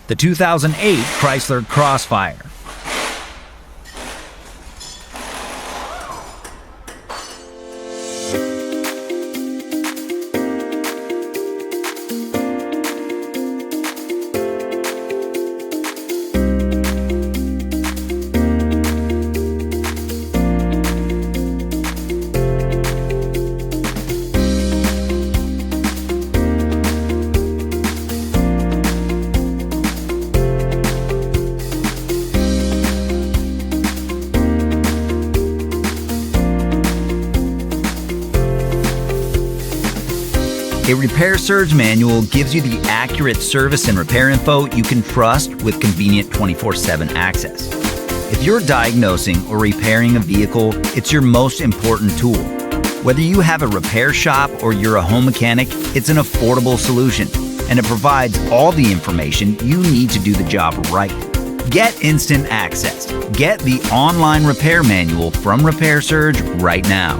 the 2008 Chrysler Crossfire. A Repair Surge manual gives you the accurate service and repair info you can trust with convenient 24/7 access. If you're diagnosing or repairing a vehicle, it's your most important tool. Whether you have a repair shop or you're a home mechanic, it's an affordable solution, and it provides all the information you need to do the job right. Get instant access. Get the online repair manual from Repair Surge right now.